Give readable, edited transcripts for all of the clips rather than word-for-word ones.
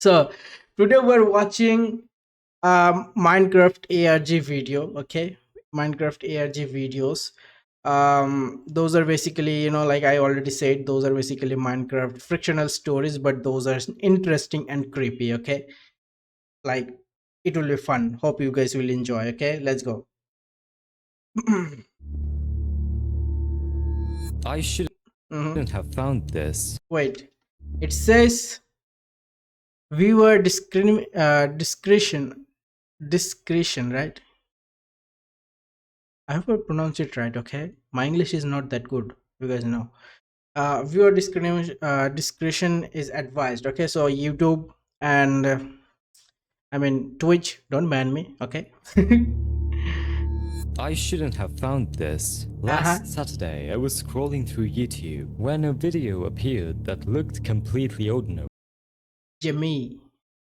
So today we're watching Minecraft ARG video. Okay, Minecraft ARG videos. Those are basically, like I already said, those are basically Minecraft frictional stories, but those are interesting and creepy. Okay, like it will be fun. Hope you guys will enjoy. Okay, let's go. I shouldn't Mhm. have found this. Wait, it says viewer discretion, right? I hope I pronounce it right. Okay, my English is not that good. You guys know. Viewer discretion is advised. Okay, so YouTube and I mean Twitch, don't ban me. Okay. I shouldn't have found this. Uh-huh. Last Saturday, I was scrolling through YouTube when a video appeared that looked completely ordinary.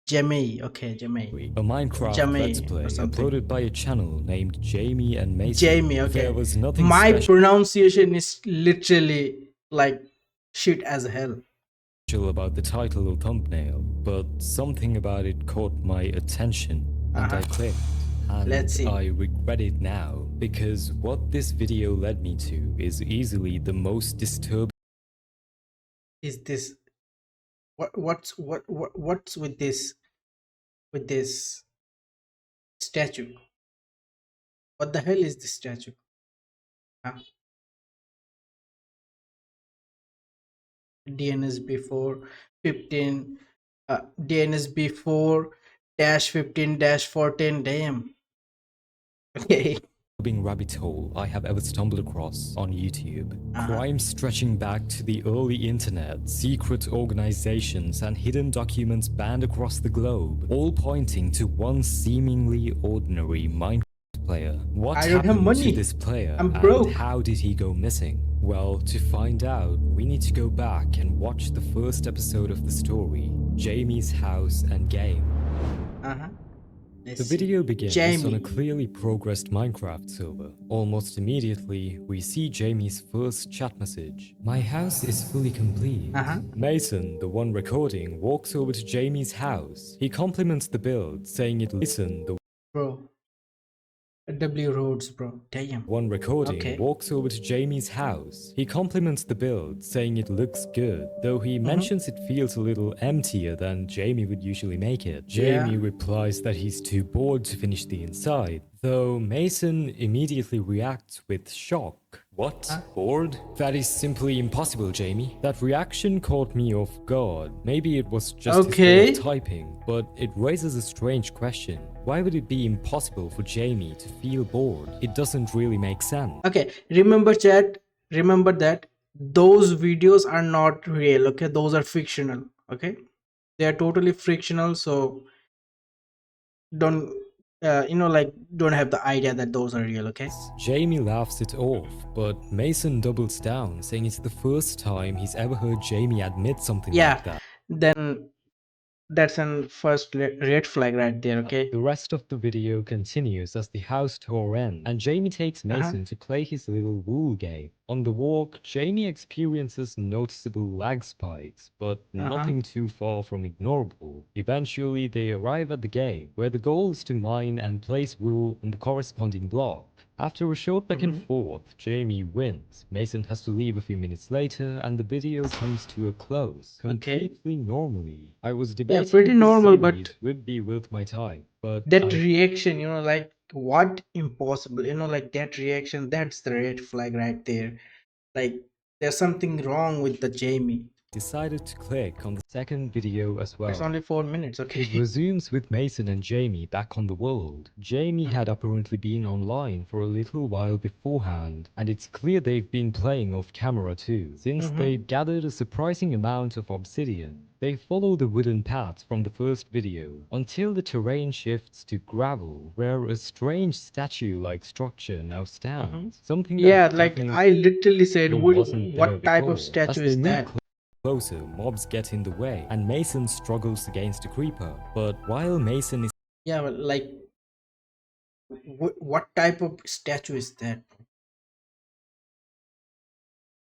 Jamie, okay, Jamie, A Minecraft Let's Jamie or Play something. uploaded by a channel named Jamie and Mason. Jamie, There okay. was nothing My special pronunciation is literally like shit as hell. about the title or thumbnail, but something about it caught my attention and I Uh-huh. clicked. Let's And see. I regret it now because what this video led me to is easily the most disturbing. Is this what's with this statue? What the hell is this statue? Huh? DNS before 15, DNS before dash 15 dash 14. Damn. Okay. Rabbit hole I have ever stumbled across on YouTube. Uh-huh. Crimes stretching back to the early internet, secret organizations, and hidden documents banned across the globe, all pointing to one seemingly ordinary Minecraft player. What I don't have happened to money. this player, I'm and broke. how did he go missing? Well, to find out, we need to go back and watch the first episode of the story, Jamie's House and Game. Uh-huh. Let's The see. video begins on a Jamie. clearly progressed Minecraft server. Almost immediately, we see Jamie's first chat message. My house is fully complete. Uh-huh. Mason, the one recording, walks over to Jamie's house. He compliments the build, saying it Mason, the Bro. W Roads, bro. Damn. one recording, Okay. walks over to Jamie's house. He compliments the build, saying it looks good, though he Mm-hmm. mentions it feels a little emptier than Jamie would usually make it. Yeah. Jamie replies that he's too bored to finish the inside, though Mason immediately reacts with shock. What? Huh? Bored? That is simply impossible, Jamie. That reaction caught me off guard. Maybe it was just his way Okay. of typing, but it raises a strange question. Why would it be impossible for Jamie to feel bored? It doesn't really make sense. Okay. Remember, chat. Remember that those videos are not real. Okay. Those are fictional. Okay. They are totally fictional. So don't like don't have the idea that those are real. Okay. Jamie laughs it off, but Mason doubles down, saying it's the first time he's ever heard Jamie admit something Yeah. like that. Then that's an first red flag right there. Okay. The rest of the video continues as the house tour ends, and Jamie takes Uh-huh. Mason to play his little wool game. On the walk, Jamie experiences noticeable lag spikes, but Uh-huh. nothing too far from ignorable. Eventually, they arrive at the game, where the goal is to mine and place wool on the corresponding block. After a short back and Mm-hmm. forth, Jamie wins. Mason has to leave a few minutes later, and the video comes to a close. Okay. Completely normally. I was Yeah, debating pretty if this normal, series but would be worth my time, but that I reaction, like what impossible, like that reaction, that's the red flag right there. Like there's something wrong with the Jamie. decided to click on the second video as It's well. only 4 minutes, It okay. resumes with Mason and Jamie back on the world. Jamie had apparently been online for a little while beforehand, and it's clear they've been playing off camera too, since Mm-hmm. they'd gathered a surprising amount of obsidian. They follow the wooden paths from the first video, until the terrain shifts to gravel, where a strange statue-like structure now Mm-hmm. stands. Something Yeah, that like definitely I literally said, wasn't there what type of before. As statue they is move that? closer, mobs get in the way, and Mason struggles against a creeper. But while Mason is Yeah, but like what type of statue is that?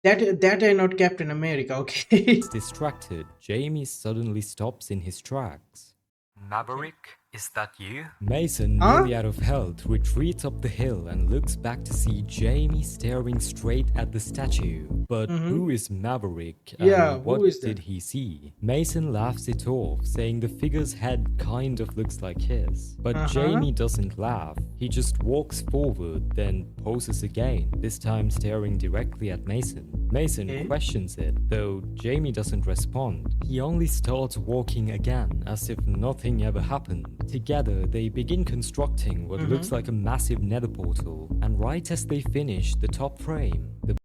That I not Captain America. Okay. Distracted, Jamie suddenly stops in his tracks. Okay. Maverick, is that you? Mason, Huh? nearly out of health, retreats up the hill and looks back to see Jamie staring straight at the statue. But Mm-hmm. who is Maverick Yeah. and Who is what that? did he see? Mason laughs it off, saying the figure's head kind of looks like his. But Uh huh. Jamie doesn't laugh. He just walks forward, then poses again, this time staring directly at Mason. Mason Okay. questions it, though Jamie doesn't respond. He only starts walking again, as if nothing ever happened. Together, they begin constructing what looks Mm-hmm. like a massive nether portal, and right as they finish the top frame, the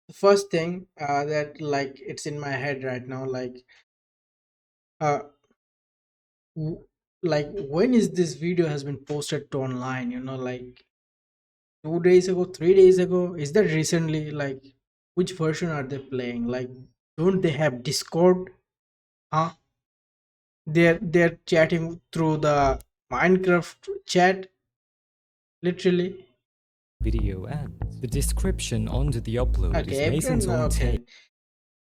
The first thing that like it's in my head right now, uh, w- like when is this video has been posted to online? You know, like 2 days ago, 3 days ago. Is that recently? Like, which version are they playing? Like, don't they have Discord? Huh? They're chatting through the Minecraft chat, literally. video ends. The description under the upload is Okay, Mason's everyone. own take. Okay,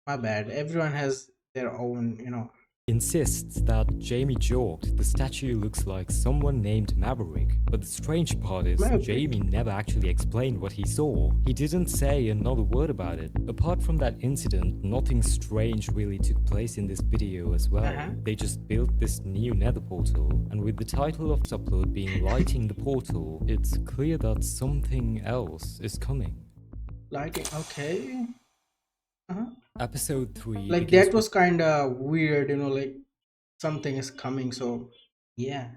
my bad. Everyone has their own, you know. Insists that Jamie joked the statue looks like someone named Maverick, but the strange part is Maverick. Jamie never actually explained what he saw. He didn't say another word about it. Apart from that incident, nothing strange really took place in this video as Uh well. huh. They just built this new nether portal, and with the title of this upload being Lighting the Portal, it's clear that something else is coming. Lighting. Okay. Uh-huh. Episode 3 Like begins that with was kind of weird, you know. Like something is coming. So yeah,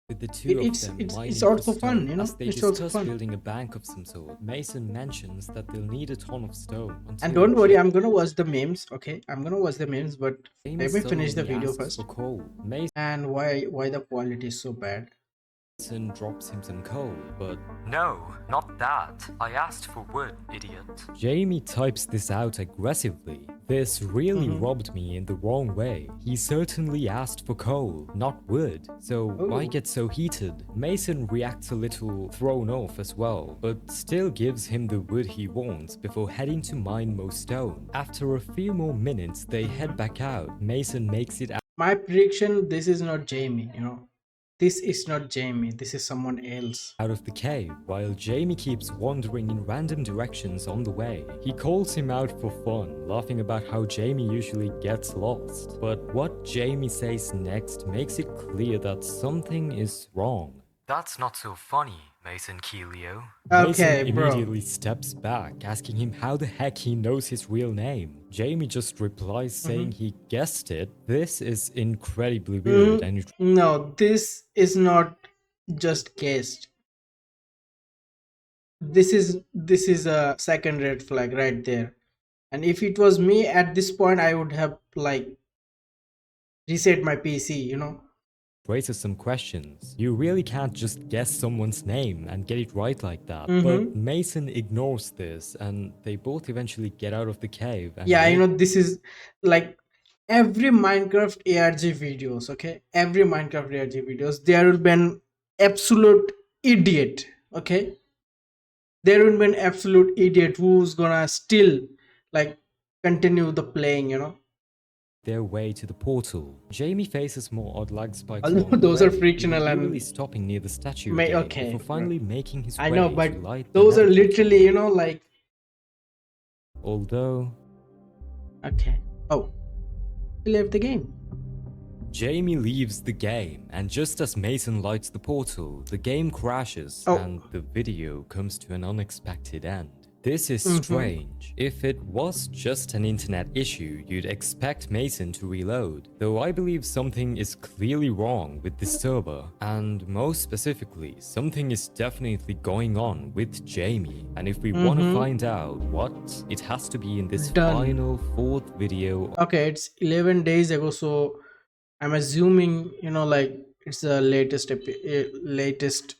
the two of it's them it's mining for also fun, stone. you As know. they It's also discuss fun. building a bank of some sort, Mason mentions that they'll need a ton of stone And until don't worry, I'm gonna watch the memes. Okay, I'm gonna watch the memes, but Jamie let me finish the suddenly video asks for first. coal. And why the quality is so bad? Mason drops him some coal, but no, not that. I asked for wood, idiot. Jamie types this out aggressively. This really Mm-hmm. rubbed me in the wrong way. He certainly asked for coal, not wood. So why Oh. get so heated? Mason reacts a little thrown off as well, but still gives him the wood he wants before heading to mine more stone. After a few more minutes, they head back out. Mason makes it My prediction: this is not Jamie. You know, this is not Jamie. This is someone else. out of the cave, while Jamie keeps wandering in random directions on the way. He calls him out for fun, laughing about how Jamie usually gets lost. But what Jamie says next makes it clear that something is wrong. That's not so funny, Mason Keelio. Mason Okay, bro. immediately steps back, asking him how the heck he knows his real name. Jamie just replies saying Mm-hmm. he guessed it. This is incredibly weird Mm, and it no, this is not just guessed. This is a second red flag right there. And if it was me at this point, I would have like reset my PC. You know. raises some questions. You really can't just guess someone's name and get it right like that. But Mm-hmm. Mason ignores this and they both eventually get out of the cave and Yeah, you make know, this is like every Minecraft ARG videos. Okay, every Minecraft ARG videos, there will be an absolute idiot. Okay, there will be an absolute idiot who's gonna still like continue the playing. You know, their way to the portal. Jamie faces more odd lag spikes although along the those are way, frictional irregularly and stopping near the statue may again before okay, bro. finally making his I know, way but to light the those are nether literally, portal. you know, like Although okay. Oh, he left the game. Jamie leaves the game, and just as Mason lights the portal, the game crashes Oh, and the video comes to an unexpected end. This is mm-hmm. strange. If it was just an internet issue, you'd expect Mason to reload, though I believe something is clearly wrong with the server, and most specifically, something is definitely going on with Jamie, and if we want to Mm-hmm. find out what, it has to be in this Done. final fourth video. Okay, it's 11 days ago, so I'm assuming, you know, like it's the latest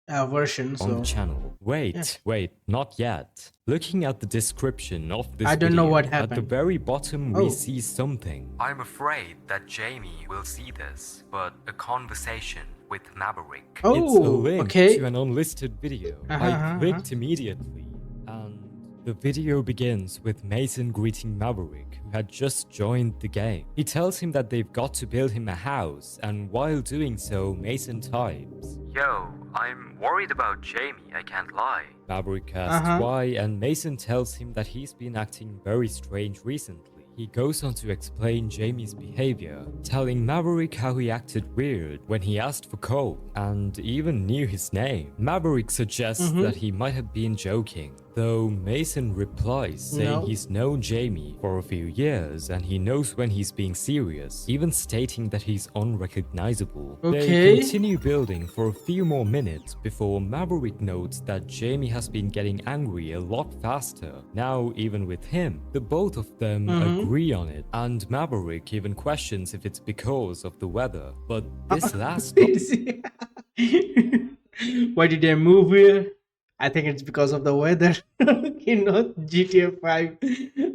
version. On the So channel. yeah, Wait, not yet. Looking at the description of this I don't know what video, at the happened. very bottom we Oh, see something. I'm afraid that Jamie will see this, but a conversation with Maverick. It's a oh, link to okay. an unlisted video. Uh-huh, I uh-huh, uh-huh. clicked immediately, and The video begins with Mason greeting Maverick, who had just joined the game. He tells him that they've got to build him a house, and while doing so, Mason types, "Yo, I'm worried about Jamie, I can't lie." Maverick asks Uh-huh. why, and Mason tells him that he's been acting very strange recently. He goes on to explain Jamie's behavior, telling Maverick how he acted weird when he asked for coal, and even knew his name. Maverick suggests that Mm-hmm. he might have been joking, though Mason replies saying No. he's known Jamie for a few years and he knows when he's being serious, even stating that he's unrecognizable. They Okay. continue building for a few more minutes before Maverick notes that Jamie has been getting angry a lot faster, now even with him. The both of them Mm-hmm. agree on it, and Maverick even questions if it's because of the weather. But this last Why did I move here? I think it's because of the weather. GTA 5.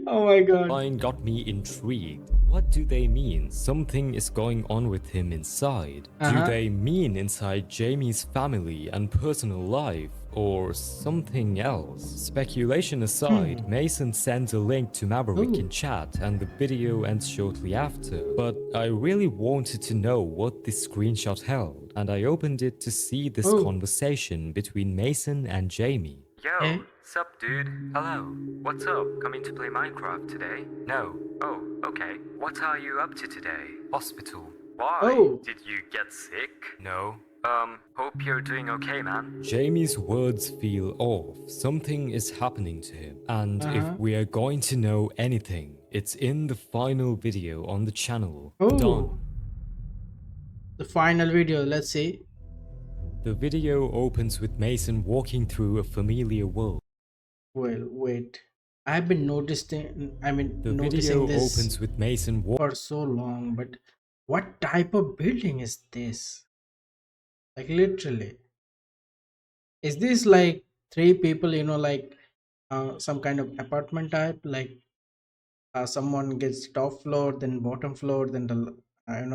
Oh my god. line got me intrigued. What do they mean? Something is going on with him inside. Do Uh-huh. they mean inside Jamie's family and personal life? Or something else? Speculation aside, Mason sends a link to Maverick in Ooh. chat and the video ends shortly after. But I really wanted to know what this screenshot held, and I opened it to see this Oh. conversation between Mason and Jamie. Yo, Okay. sup dude? Hello. What's up? Coming to play Minecraft today? No. Oh, okay. What are you up to today? Hospital. Why? Oh. Did you get sick? No. Hope you're doing okay, man. Jamie's words feel off. Something is happening to him. And if Uh-huh. we are going to know anything, it's in the final video on the channel. Done. Oh. The final video. Let's see. The video opens with Mason walking through a familiar world. Well, wait. I've been noticing. I mean, The noticing video this opens with Mason for so long, but what type of building is this? Like literally, is this like three people? Like some kind of apartment type, like someone gets top floor, then bottom floor, then the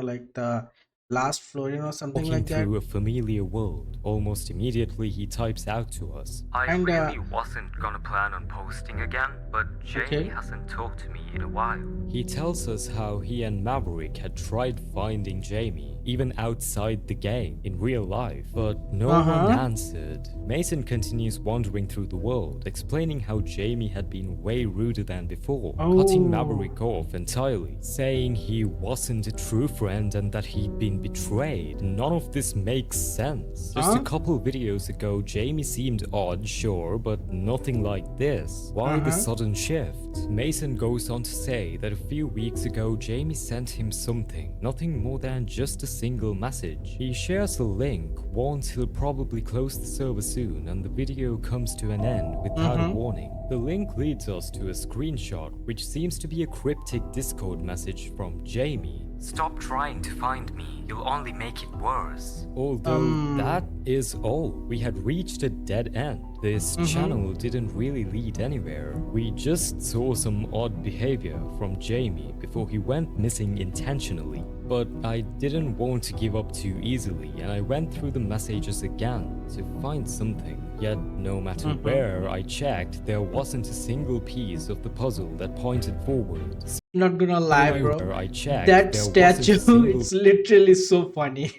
like the last floor, something walking like that. through a familiar world. Almost immediately, he types out to us, "I And really wasn't gonna plan on posting again, but Jamie okay. hasn't talked to me in a while." He tells us how he and Maverick had tried finding Jamie, even outside the game, in real life, but no one Uh-huh. answered. Mason continues wandering through the world, explaining how Jamie had been way ruder than before, cutting Oh. Maverick off entirely, saying he wasn't a true friend and that he'd been betrayed. None of this makes sense. Just a Huh? couple videos ago, Jamie seemed odd, sure, but nothing like this. Why the Uh-huh. sudden shift? Mason goes on to say that a few weeks ago, Jamie sent him something, nothing more than just a single message. He shares a link, warns he'll probably close the server soon, and the video comes to an end without a Mm-hmm. warning. The link leads us to a screenshot, which seems to be a cryptic Discord message from Jamie. "Stop trying to find me, you'll only make it worse." Although that is all. We had reached a dead end. This Mm-hmm. channel didn't really lead anywhere. We just saw some odd behavior from Jamie before he went missing intentionally. But I didn't want to give up too easily, and I went through the messages again to find something. Yet no matter Mm-hmm. where I checked, there wasn't a single piece of the puzzle that pointed forward. Not gonna lie, bro. Everywhere I checked, That there wasn't a statue, single it's literally so funny.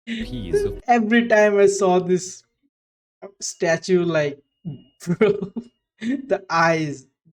piece of Every time I saw this statue, like, bro,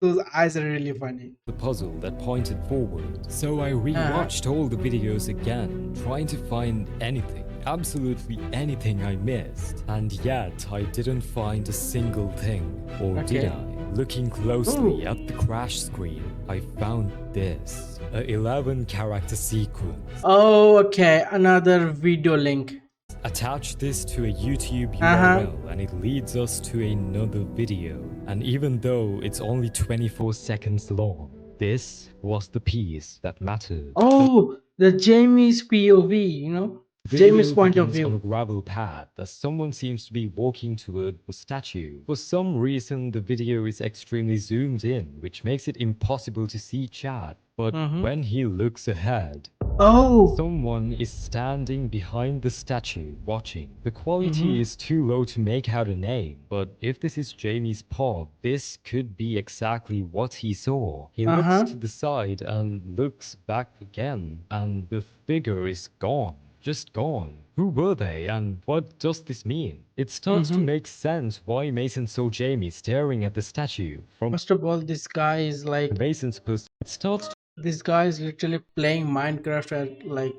those eyes are really funny. the puzzle that pointed forward. So I Uh-huh. rewatched all the videos again, trying to find anything, absolutely anything I missed. And yet I didn't find a single thing. Or did Okay. I? Looking closely Ooh. at the crash screen, I found this. A 11 character sequence. Oh, okay. Another video link. Attach this to a YouTube Uh-huh. URL and it leads us to another video. And even though it's only 24 seconds long, this was the piece that mattered. Oh, the Jamie's POV, The Jamie's video point of begins on a view. gravel path as someone seems to be walking toward the statue. For some reason, the video is extremely zoomed in, which makes it impossible to see chat. But Mm-hmm. when he looks ahead, Oh. Someone is standing behind the statue, watching. The Mm-hmm. quality is too low to make out a name, but if this is Jamie's paw, this could be exactly what he saw. He looks Uh-huh. to the side and looks back again, and the figure is gone. Just gone. Who were they, and what does this mean? It starts to Mm-hmm. make sense why Mason saw Jamie staring at the statue. From First of all, this guy is like, Mason's perspective, it starts this guy is literally playing Minecraft at like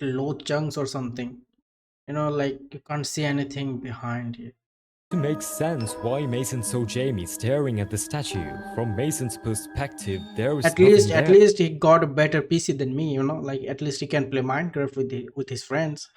low chunks or something. You know, like you can't see anything behind you. to make sense why Mason saw Jamie staring at the statue. From Mason's perspective, there is nothing At there. least he got a better PC than me. You know, like at least he can play Minecraft with his friends.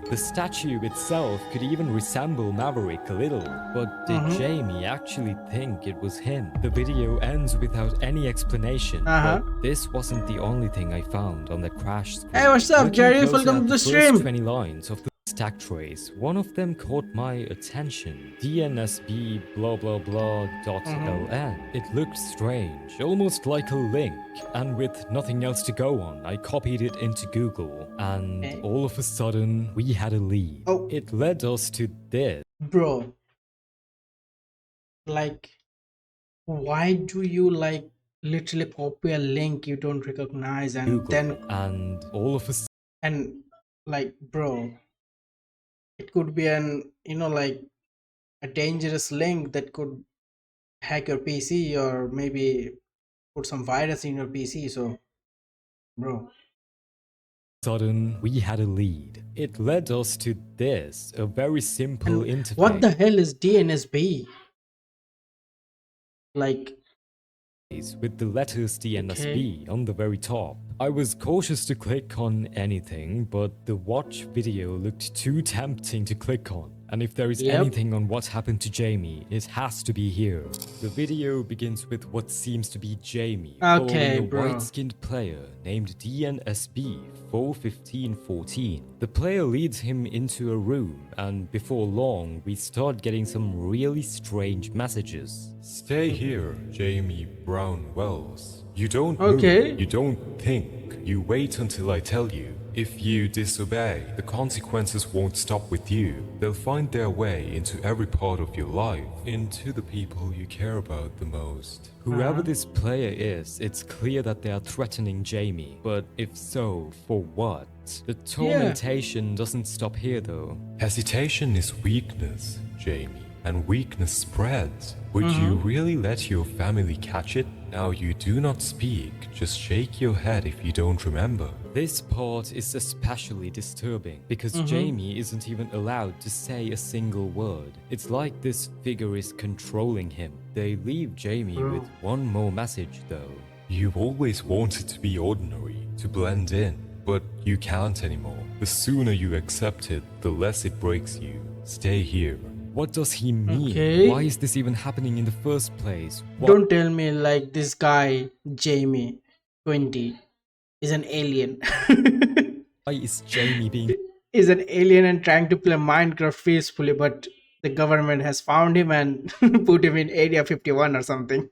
The statue itself could even resemble Maverick a little, but did Mm-hmm. Jamie actually think it was him? The video ends without any explanation, Uh-huh. but this wasn't the only thing I found on the crash screen. Hey, what's up, Looking Jerry? closer Welcome at to the the first stream. 20 lines of the stack trace, one of them caught my attention. DNSB blah blah blah .ln. It looked strange, almost like a link, and with nothing else to go on, I copied it into Google, and Okay. all of a sudden, we had a lead. Oh. It led us to this. Bro, like, why do you like literally copy a link you don't recognize and Google, then and all of a and like, bro, it could be an, you know, like a dangerous link that could hack your PC or maybe put some virus in your PC. So, bro, sudden, we had a lead. It led us to this, a very simple and interface. what the hell is DNSB? Like, With the letters DNSB on the very top. I was cautious to click on anything, but the watch video looked too tempting to click on. And if there is Yep. anything on what happened to Jamie, it has to be here. The video begins with what seems to be Jamie Okay, following a bro. white-skinned player named DNSB 41514. The player leads him into a room, and before long, we start getting some really strange messages. Stay here, Jamie Brown Wells. You don't Okay. move, you don't think, you wait until I tell you. If you disobey, the consequences won't stop with you. They'll find their way into every part of your life, into the people you care about the most. Whoever this player is, it's clear that they are threatening Jamie. But if so, for what? The tormentation doesn't stop here though. Hesitation is weakness, Jamie. And weakness spreads. Would you really let your family catch it? Now you do not speak, just shake your head if you don't remember. This part is especially disturbing because Jamie isn't even allowed to say a single word. It's like this figure is controlling him. They leave Jamie with one more message though. You've always wanted to be ordinary, to blend in, but you can't anymore. The sooner you accept it, the less it breaks you. Stay here. What does he mean? Okay. Why is this even happening in the first place? Don't tell me like this guy, Jamie, 20, is an alien. Why is Jamie being Is an alien and trying to play Minecraft peacefully, but the government has found him and put him in Area 51 or something.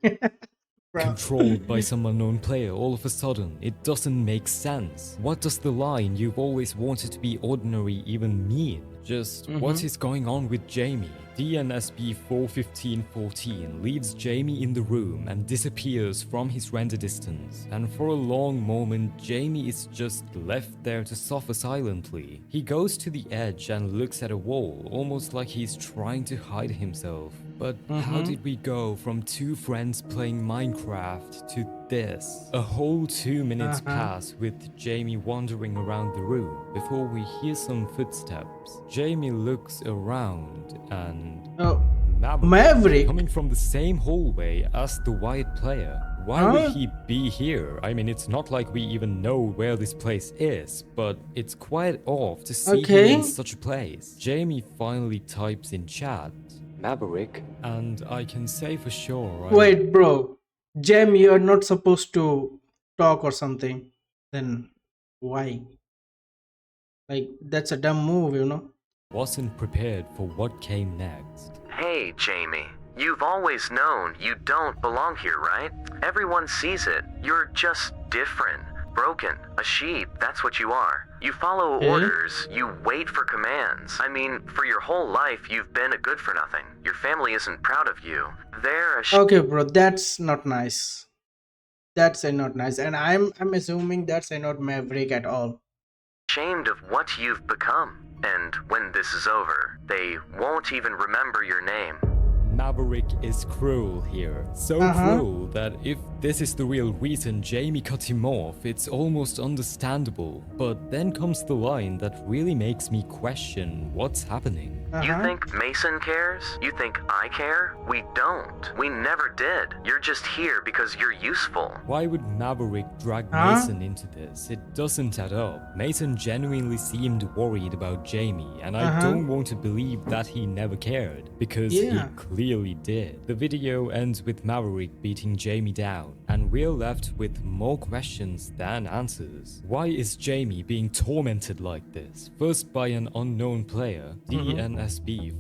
Bro. controlled by some unknown player all of a sudden? It doesn't make sense. What does the line "you've always wanted to be ordinary" even mean? Just what is going on with Jamie? DNSB 41514 leaves Jamie in the room and disappears from his render distance. And for a long moment, Jamie is just left there to suffer silently. He goes to the edge and looks at a wall, almost like he's trying to hide himself. But how did we go from two friends playing Minecraft to this? A whole 2 minutes pass with Jamie wandering around the room before we hear some footsteps. Jamie looks around and Oh, Maverick, Maverick? coming from the same hallway as the white player. Why would he be here? I mean, it's not like we even know where this place is, but it's quite off to see him in such a place. Jamie finally types in chat, Maverick, and I can say for sure Wait, bro. Jamie, you're not supposed to talk or something. Then why? Like, that's a dumb move, you know? wasn't prepared for what came next. Hey, Jamie. You've always known you don't belong here, right? Everyone sees it. You're just different. Broken. A sheep, that's what you are. You follow Okay. orders, you wait for commands. I mean, for your whole life, you've been a good for nothing. Your family isn't proud of you. They're Okay, bro, that's not nice. That's not nice, and I'm assuming that's not Maverick at all. ashamed of what you've become. And when this is over, they won't even remember your name. Maverick is cruel here. So cruel that if this is the real reason Jamie cut him off, it's almost understandable. But then comes the line that really makes me question what's happening. You think Mason cares? You think I care? We don't. We never did. You're just here because you're useful. Why would Maverick drag Mason into this? It doesn't add up. Mason genuinely seemed worried about Jamie, and I don't want to believe that he never cared, because he clearly did. The video ends with Maverick beating Jamie down, and we're left with more questions than answers. Why is Jamie being tormented like this? First by an unknown player, DNSB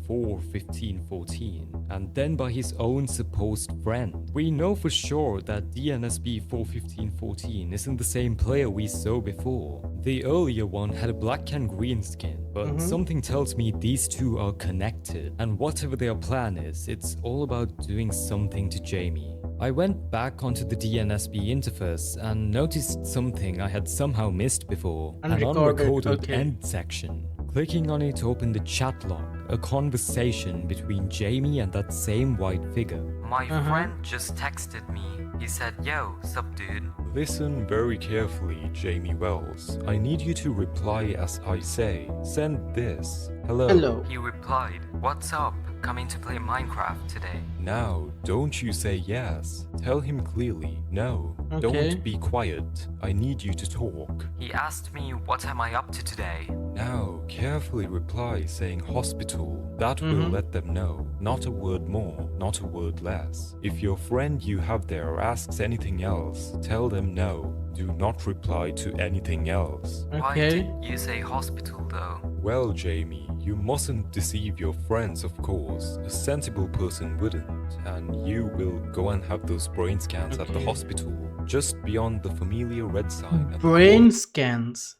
41514, and then by his own supposed friend. We know for sure that DNSB 41514 isn't the same player we saw before. The earlier one had a black and green skin, but something tells me these two are connected, and whatever their plan is, it's all about doing something to Jamie. I went back onto the DNSB interface and noticed something I had somehow missed before, an unrecorded end section. Clicking on it opened a chat log, a conversation between Jamie and that same white figure. My friend just texted me. He said, "Yo, sup dude?" Listen very carefully, Jamie Wells. I need you to reply as I say. Send this. Hello. Hello. He replied, "What's up? Coming to play Minecraft today." Now, don't you say yes. Tell him clearly, no. Don't be quiet. I need you to talk. He asked me, "What am I up to today?" Now, carefully reply saying hospital. That will let them know. Not a word more, not a word less. If your friend you have there asks anything else, tell them no. Do not reply to anything else. Why did you say hospital though? Well, Jamie, you mustn't deceive your friends, of course. A sensible person wouldn't. And you will go and have those brain scans at the hospital, just beyond the familiar red sign. At Brain scans.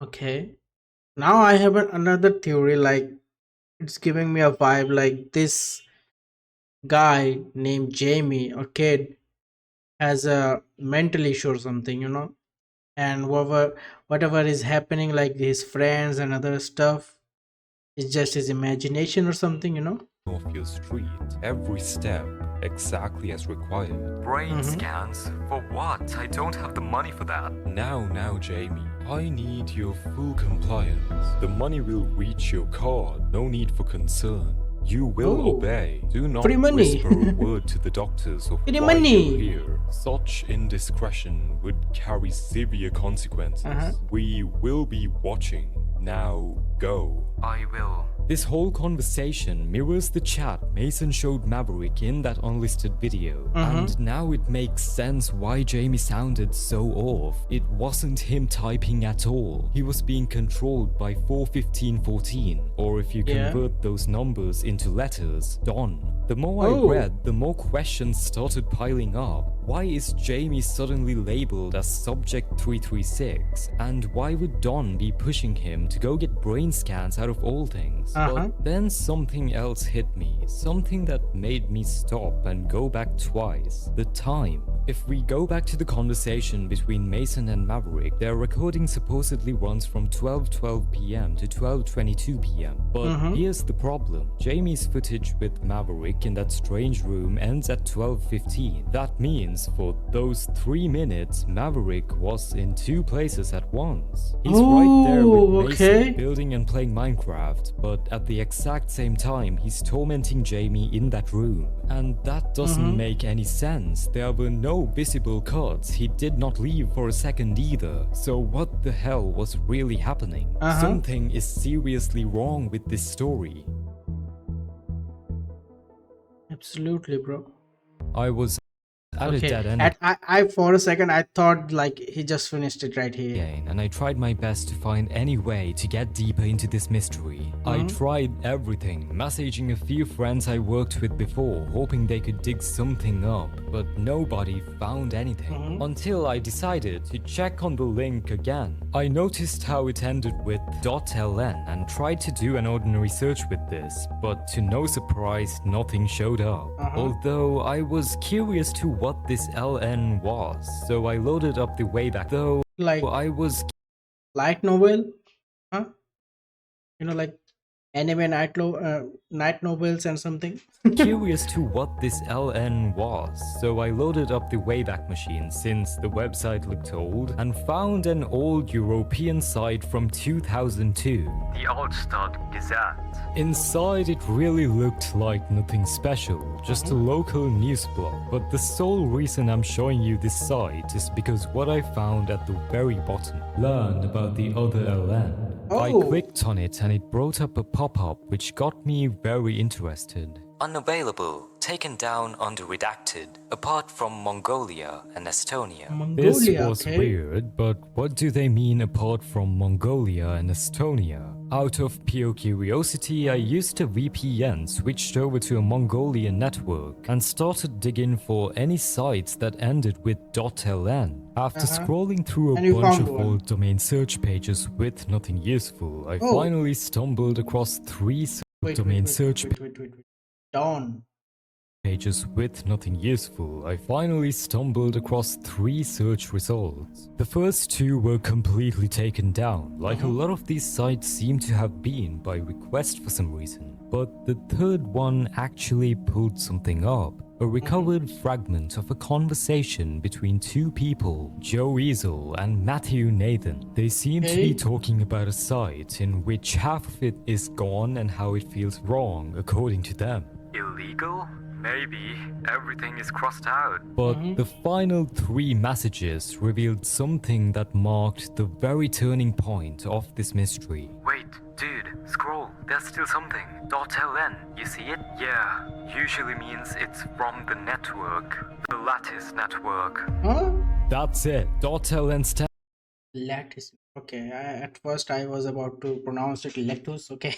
Okay. Now I have another theory, like it's giving me a vibe like this guy named Jamie or kid has a mental issue or something, and whatever is happening, like his friends and other stuff, is just his imagination or something. off your street, every step, exactly as required. Brain scans? For what? I don't have the money for that. Now, Jamie, I need your full compliance. The money will reach your card, no need for concern. You will obey. Do not free money. whisper a word to the doctors of Free why money. you're here. Such indiscretion would carry severe consequences. We will be watching. Now, go. I will. This whole conversation mirrors the chat Mason showed Maverick in that unlisted video. And now it makes sense why Jamie sounded so off. It wasn't him typing at all. He was being controlled by 41514, or if you convert those numbers into letters, Don. The more I read, the more questions started piling up. Why is Jamie suddenly labeled as Subject 336? And why would Don be pushing him to go get brain scans out of all things? But then something else hit me, something that made me stop and go back twice. The time. If we go back to the conversation between Mason and Maverick, their recording supposedly runs from 12:12 p.m. to 12:22 p.m. But here's the problem. Jamie's footage with Maverick in that strange room ends at 12:15. That means for those 3 minutes, Maverick was in two places at once. He's right there with Mason building and playing Minecraft, but at the exact same time, he's tormenting Jamie in that room. And that doesn't make any sense. There were no visible cuts. He did not leave for a second either. So what the hell was really happening? Something is seriously wrong with this story. Absolutely, bro. I was at a Okay. dead end I for a second I thought like he just finished it right here. again, and I tried my best to find any way to get deeper into this mystery. I tried everything, messaging a few friends I worked with before, hoping they could dig something up, but nobody found anything. Until I decided to check on the link again. I noticed how it ended with .ln and tried to do an ordinary search with this, but to no surprise, nothing showed up. Although I was curious to what this LN was, so I loaded up the Wayback, though Like I was light novel, huh? Like anime night novels and something. curious to what this LN was, so I loaded up the Wayback Machine since the website looked old and found an old European site from 2002. The Altstadt Gazette. Inside it really looked like nothing special, just a local news blog, but the sole reason I'm showing you this site is because what I found at the very bottom. Learn about the other LN. I Oh. clicked on it and it brought up a pop-up which got me very interested. Unavailable, taken down under redacted, apart from Mongolia and Estonia. Mongolia, This was okay. weird, but what do they mean apart from Mongolia and Estonia? Out of pure curiosity, I used a VPN, switched over to a Mongolian network, and started digging for any sites that ended with .ln. After scrolling through a And you bunch found of one. old domain search pages with nothing useful, I Oh. finally stumbled across three domain search Wait. Dawn. pages with nothing useful, I finally stumbled across three search results. The first two were completely taken down, like a lot of these sites seem to have been by request for some reason. But the third one actually pulled something up. A recovered fragment of a conversation between two people, Joe Easel and Matthew Nathan. They seem to Okay. be talking about a site in which half of it is gone and how it feels wrong according to them. Illegal? Maybe. Everything is crossed out. But the final three messages revealed something that marked the very turning point of this mystery. Wait, dude, scroll. There's still something. .ln, you see it? Yeah, usually means it's from the network. The lattice network. Huh? That's it. .ln stands Lattice. Okay. At first I was about to pronounce it lettuce. Okay.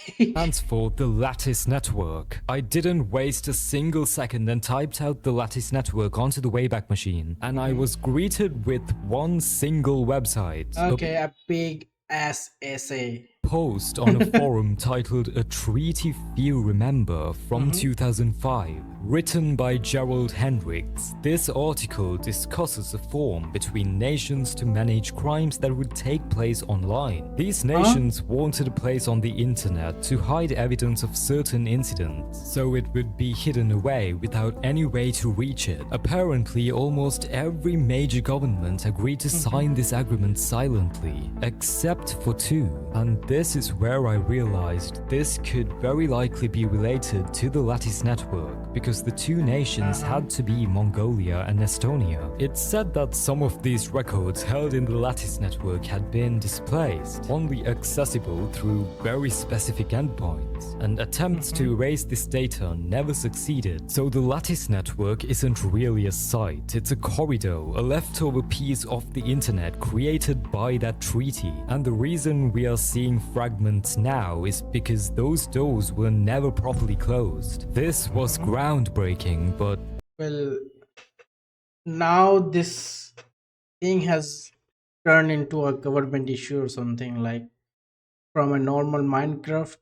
for the Lattice Network. I didn't waste a single second and typed out the Lattice Network onto the Wayback Machine, and I was greeted with one single website. Okay. A big ass essay. Post on a forum titled A Treaty Few Remember from 2005, written by Gerald Hendricks. This article discusses a forum between nations to manage crimes that would take place online. These nations wanted a place on the internet to hide evidence of certain incidents, so it would be hidden away without any way to reach it. Apparently, almost every major government agreed to sign this agreement silently, except for two, and this is where I realized this could very likely be related to the Lattice network, because the two nations had to be Mongolia and Estonia. It's said that some of these records held in the Lattice network had been displaced, only accessible through very specific endpoints, and attempts to erase this data never succeeded. So the Lattice network isn't really a site, it's a corridor, a leftover piece of the internet created by that treaty. And the reason we are seeing fragments now is because those doors were never properly closed. This was groundbreaking, but Well, now this thing has turned into a government issue or something, like from a normal Minecraft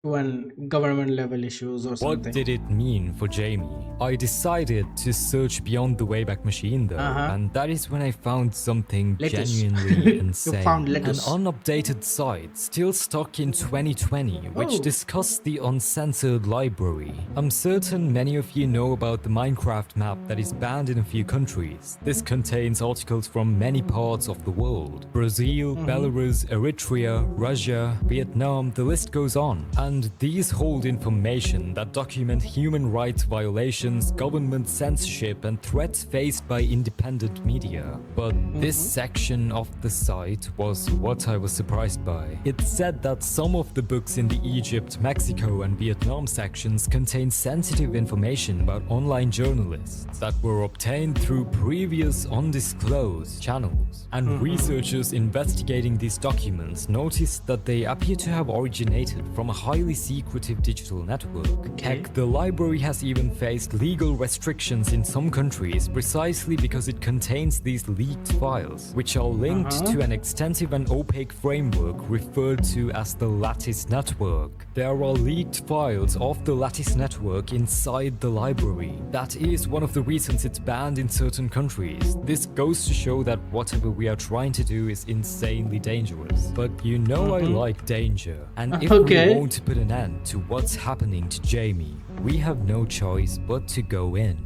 to an government level issues or what something. did it mean for Jamie? I decided to search beyond the Wayback Machine though, and that is when I found something Lettuce. genuinely You insane. found An lettuce. unupdated site, still stuck in 2020, which Oh. discussed the uncensored library. I'm certain many of you know about the Minecraft map that is banned in a few countries. This contains articles from many parts of the world. Brazil, Belarus, Eritrea, Russia, Vietnam, the list goes on. And and these hold information that document human rights violations, government censorship, and threats faced by independent media. But this section of the site was what I was surprised by. It said that some of the books in the Egypt, Mexico, and Vietnam sections contain sensitive information about online journalists that were obtained through previous undisclosed channels. And researchers investigating these documents noticed that they appear to have originated from a highly secretive digital network. Heck, the library has even faced legal restrictions in some countries precisely because it contains these leaked files, which are linked to an extensive and opaque framework referred to as the Lattice Network. There are leaked files of the Lattice Network inside the library. That is one of the reasons it's banned in certain countries. This goes to show that whatever we are trying to do is insanely dangerous. But you know I like danger, and if we want to put an end to what's happening to Jamie, we have no choice but to go in.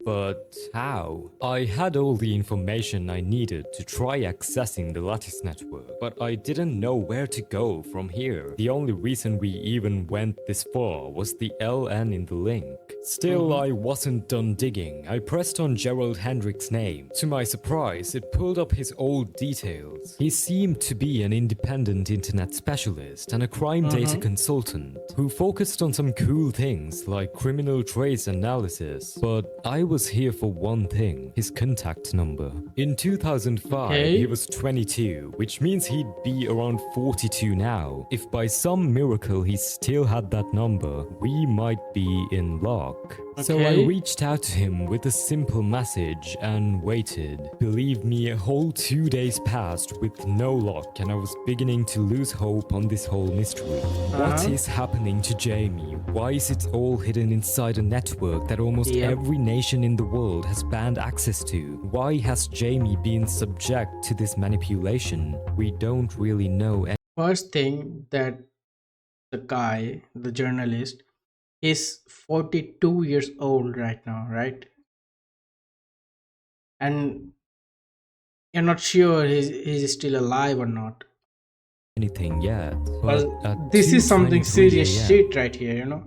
But how? I had all the information I needed to try accessing the Lattice network, but I didn't know where to go from here. The only reason we even went this far was the LN in the link. Still, I wasn't done digging. I pressed on Gerald Hendrick's name. To my surprise, it pulled up his old details. He seemed to be an independent internet specialist and a crime data consultant who focused on some cool things like criminal trace analysis. But I was here for one thing, his contact number. In 2005, he was 22, which means he'd be around 42 now. If by some miracle he still had that number, we might be in luck. So I reached out to him with a simple message and waited. Believe me, a whole 2 days passed with no luck, and I was beginning to lose hope on this whole mystery. What is happening to Jamie? Why is it all hidden inside a network that almost every nation in the world has banned access to? Why has Jamie been subject to this manipulation? We don't really know. First thing, that the guy, the journalist, is 42 years old right now, right? And you're not sure he's still alive or not. Anything yet, but Well, at this is something 2:23 serious a.m. shit right here, you know?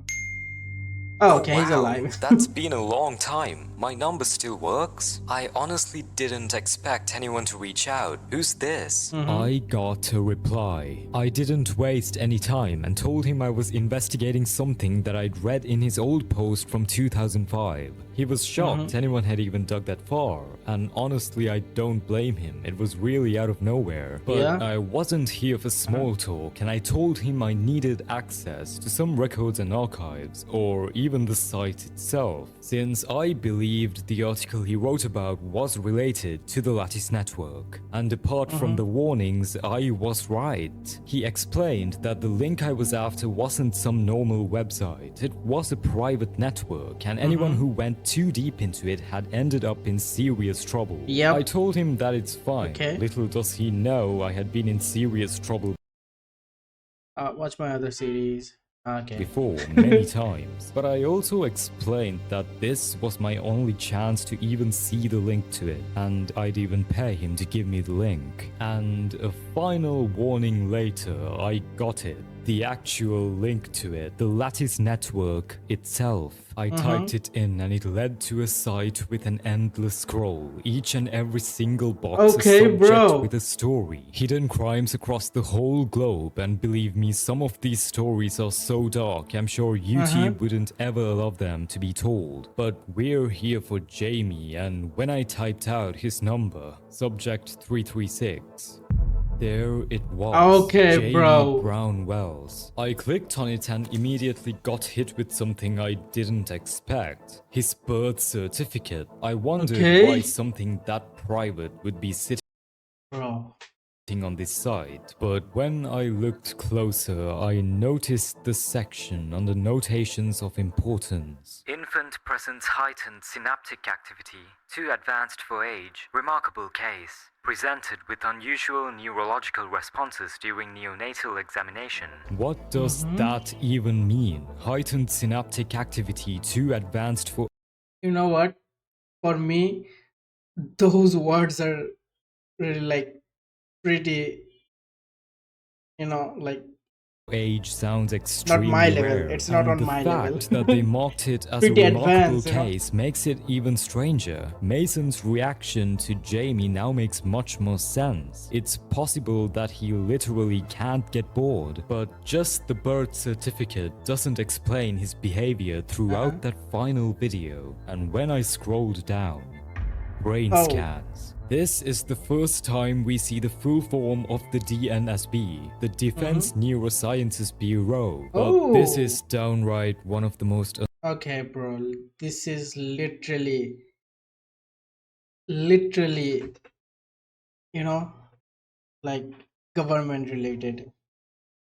Oh, okay, he's wow, alive. that's been a long time. My number still works? I honestly didn't expect anyone to reach out. Who's this? I got a reply. I didn't waste any time and told him I was investigating something that I'd read in his old post from 2005. He was shocked anyone had even dug that far, and honestly I don't blame him. It was really out of nowhere. But I wasn't here for small talk, and I told him I needed access to some records and archives, or even the site itself, since I believed the article he wrote about was related to the Lattice network. And apart from the warnings, I was right. He explained that the link I was after wasn't some normal website. It was a private network, and anyone who went too deep into it had ended up in serious trouble. I told him that it's fine. Little does he know I had been in serious trouble Watch my other series. before many times, but I also explained that this was my only chance to even see the link to it, and I'd even pay him to give me the link. And a final warning later, I got it. The actual link to it, the Lattice network itself. I typed it in and it led to a site with an endless scroll. Each and every single box is subject with a story. Hidden crimes across the whole globe, and believe me, some of these stories are so dark, I'm sure YouTube wouldn't ever allow them to be told. But we're here for Jamie, and when I typed out his number, subject 336, there it was. Jamie Brown Wells. I clicked on it and immediately got hit with something I didn't expect. His birth certificate. I wondered why something that private would be sitting on this site, but when I looked closer, I noticed the section on the notations of importance. Infant presents heightened synaptic activity, too advanced for age, remarkable case. Presented with unusual neurological responses during neonatal examination. What does that even mean? Heightened synaptic activity, too advanced for... You know what? For me, those words are really like pretty like age sounds not my extremely level. rare, It's not and on the my level. fact that they marked it as a Pretty remarkable advanced. case makes it even stranger. Mason's reaction to Jamie now makes much more sense. It's possible that he literally can't get bored, but just the birth certificate doesn't explain his behavior Uh-huh. throughout that final video. And when I scrolled down, brain Oh. scans. This is the first time we see the full form of the DNSB, the Defense Mm-hmm. Neurosciences Bureau, but this Oh. is downright one of the most Okay, bro. This is literally, you know, like government related.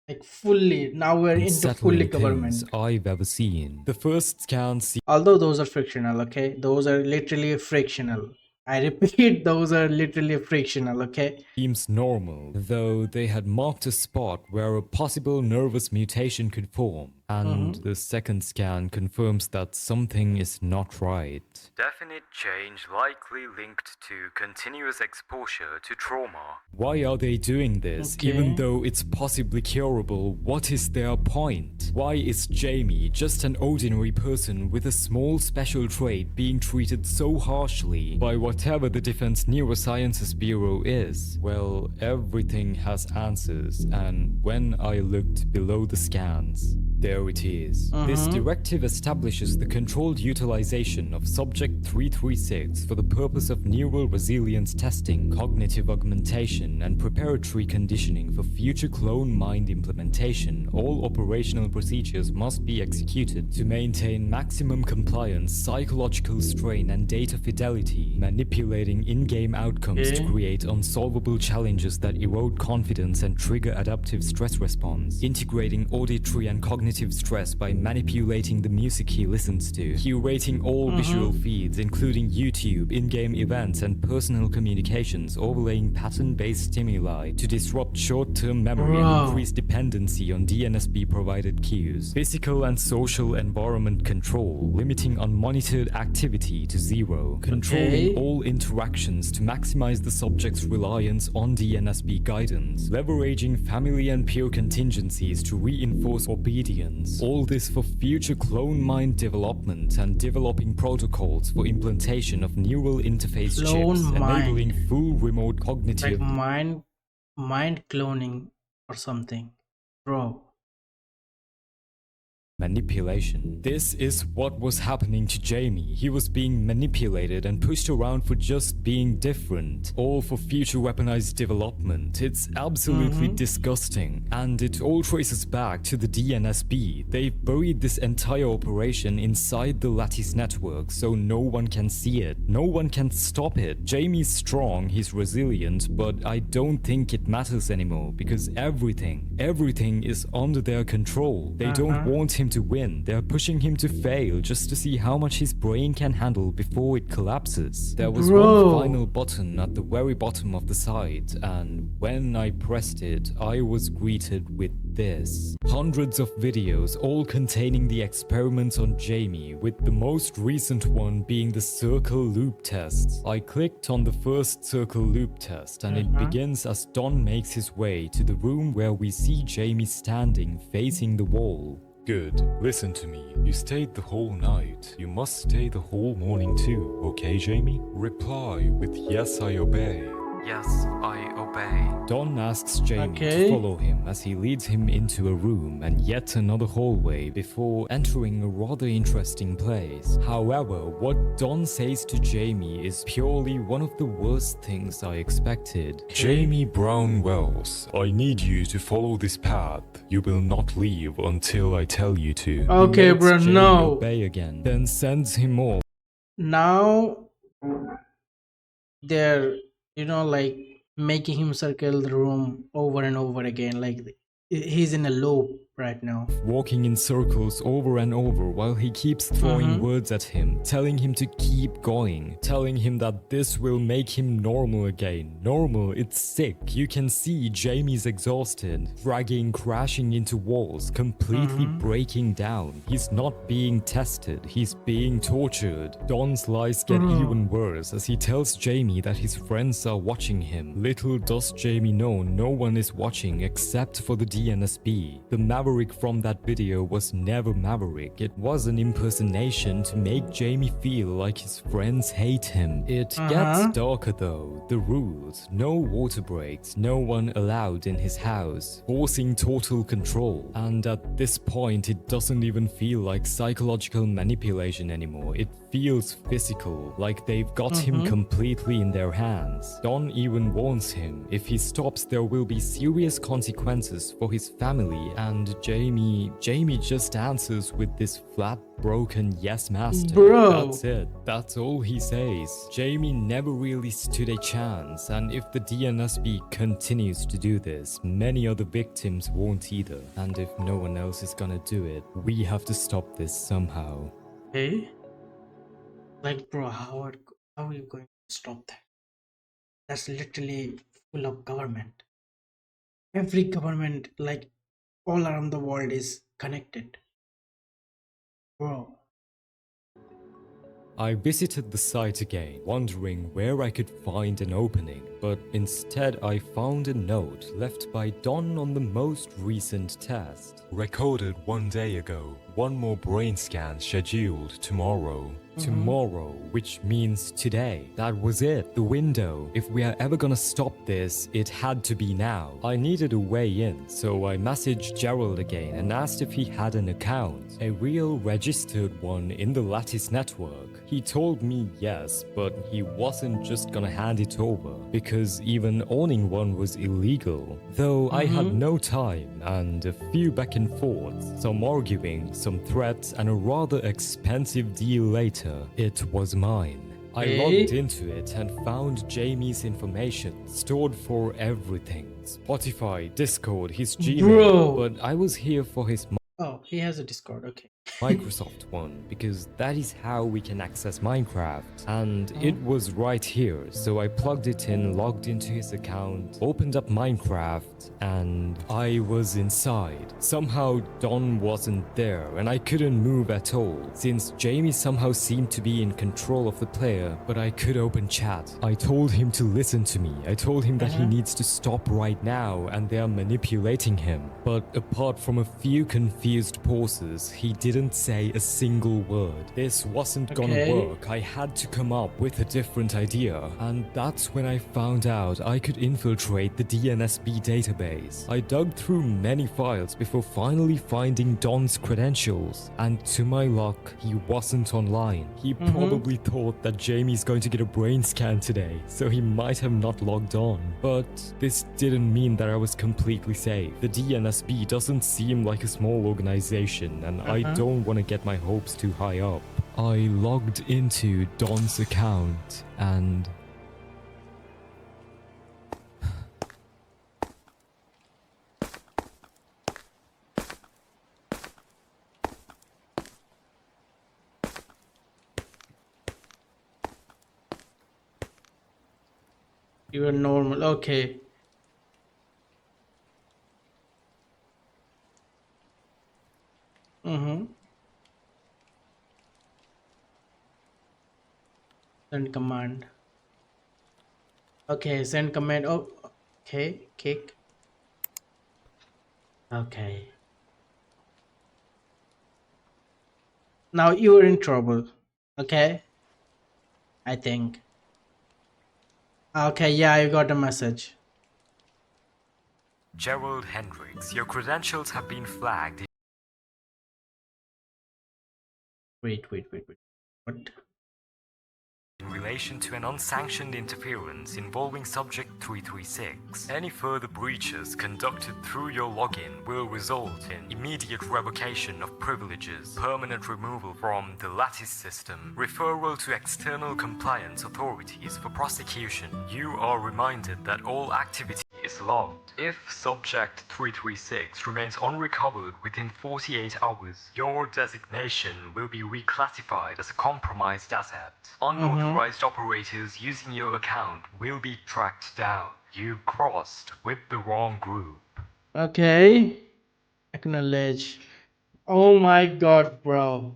Like fully. Now we're into fully unsettling things government. I've ever seen. The first scan Although those are frictional, okay? Those are literally frictional. I repeat, those are literally frictional, okay? seems normal, though they had marked a spot where a possible nervous mutation could form, and Mm-hmm. the second scan confirms that something is not right. Definite change likely linked to continuous exposure to trauma. Why are they doing this? Even Okay. though it's possibly curable, what is their point? Why is Jamie, just an ordinary person with a small special trait, being treated so harshly by whatever the Defense Neurosciences Bureau is? Well, everything has answers, and when I looked below the scans, there it is. This Mm-hmm. directive establishes the controlled utilization of Subject 336 for the purpose of neural resilience testing, cognitive augmentation, and preparatory conditioning for future clone mind implementation. All operational procedures must be executed to maintain maximum compliance, psychological strain, and data fidelity, manipulating in-game outcomes to Okay. create unsolvable challenges that erode confidence and trigger adaptive stress response, integrating auditory and cognitive stress by manipulating the music he listens to, curating all visual Mm-hmm. feeds including YouTube, in-game events, and personal communications, overlaying pattern-based stimuli to disrupt short-term memory and Bro. increase dependency on DNSB-provided cues, physical and social environment control, limiting unmonitored activity to zero, controlling Okay. all interactions to maximize the subject's reliance on DNSB guidance, leveraging family and peer contingencies to reinforce obedience. All this for future clone mind development and developing protocols for implantation of neural interface Clone chips, enabling mind. full remote Like cognitive mind cloning or something. Bro. manipulation. This is what was happening to Jamie. He was being manipulated and pushed around for just being different, all for future weaponized development. It's absolutely Mm-hmm. disgusting, and it all traces back to the DNSB. They've buried this entire operation inside the Lattice network so no one can see it. No one can stop it. Jamie's strong, he's resilient, but I don't think it matters anymore because everything is under their control. They don't Uh-huh. want him to win. They're pushing him to fail just to see how much his brain can handle before it collapses. There was one final Bro. button at the very bottom of the site, and when I pressed it, I was greeted with this. Hundreds of videos, all containing the experiments on Jamie, with the most recent one being the circle loop tests. I clicked on the first circle loop test, and it begins as Don makes his way to the room where we see Jamie standing facing the wall. Good. Listen to me. You stayed the whole night. You must stay the whole morning too, okay, Jamie? Reply with yes, I obey. Yes, I obey. Don asks Jamie Okay. to follow him as he leads him into a room and yet another hallway before entering a rather interesting place. However, what Don says to Jamie is purely one of the worst things I expected. Jamie Brown Wells, I need you to follow this path. You will not leave until I tell you to. Okay, He makes bro, Jamie no. obey again, then sends him off. Now they're, like making him circle the room over and over again. Like he's in a loop. right now. walking in circles over and over while he keeps throwing words at him, telling him to keep going, telling him that this will make him normal again. Normal, it's sick. You can see Jamie's exhausted, dragging, crashing into walls, completely breaking down. He's not being tested, he's being tortured. Don's lies get even worse as he tells Jamie that his friends are watching him. Little does Jamie know no one is watching except for the DNSB. The Maverick from that video was never Maverick. It was an impersonation to make Jamie feel like his friends hate him. It gets darker though. The rules: no water breaks, no one allowed in his house, forcing total control. And at this point it doesn't even feel like psychological manipulation anymore. It feels physical, like they've got him completely in their hands. Don even warns him if he stops there will be serious consequences for his family, and Jamie just answers with this flat broken yes master. Bro. That's it. That's all he says. Jamie never really stood a chance, and if the DNSB continues to do this, many other victims won't either. And if no one else is gonna do it, we have to stop this somehow. Hey, like, bro, how are you going to stop that? That's literally full of government. Every government, like, all around the world is connected, bro. I visited the site again, wondering where I could find an opening, but instead I found a note left by Don on the most recent test. Recorded 1 day ago. One more brain scan scheduled tomorrow. Tomorrow, which means today. That was it, the window. If we are ever gonna stop this, it had to be now. I needed a way in, so I messaged Gerald again and asked if he had an account, a real registered one in the Lattice network. He told me yes, but he wasn't just gonna hand it over, because even owning one was illegal. Though I had no time, and a few back and forths, some arguing, some threats, and a rather expensive deal later, it was mine. I logged into it and found Jamie's information stored for everything. Spotify, Discord, his Gmail, Bro. but I was here for his Oh, he has a Discord, okay. Microsoft one, because that is how we can access Minecraft, and it was right here, so I plugged it in, logged into his account, opened up Minecraft, and I was inside. Somehow Don wasn't there, and I couldn't move at all, since Jamie somehow seemed to be in control of the player, but I could open chat. I told him to listen to me, I told him that he needs to stop right now, and they are manipulating him. But apart from a few confused pauses, he didn't say a single word. This wasn't gonna work. I had to come up with a different idea, and that's when I found out I could infiltrate the DNSB database. I dug through many files before finally finding Don's credentials, and to my luck, he wasn't online. He probably thought that Jamie's going to get a brain scan today, so he might have not logged on. But this didn't mean that I was completely safe. The DNSB doesn't seem like a small organization, and I don't want to get my hopes too high up. I logged into Don's account and You are normal, okay. Send command. Okay, send command. Oh, okay, kick. Okay. Now you are in trouble. Okay. I think. Okay, yeah, I got a message. Gerald Hendricks, your credentials have been flagged. Wait. What? In relation to an unsanctioned interference involving Subject 336. Any further breaches conducted through your login will result in immediate revocation of privileges, permanent removal from the Lattice system, referral to external compliance authorities for prosecution. You are reminded that all activity is is logged. If subject 336 remains unrecovered within 48 hours, your designation will be reclassified as a compromised asset. Unauthorized operators using your account will be tracked down. You crossed with the wrong group. Okay. Acknowledge. Oh my god, bro.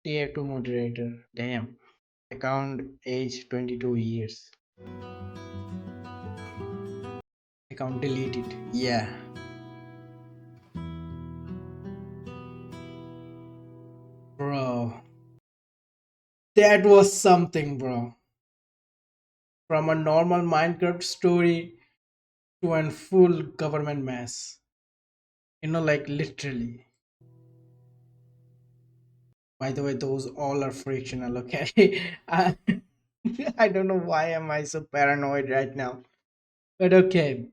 Tier 2 moderator. Damn. Account age 22 years. Account deleted. Yeah. Bro. That was something, bro. From a normal Minecraft story to a full government mess. Like literally. By the way, those all are frictional, okay? I don't know why am I so paranoid right now. But okay.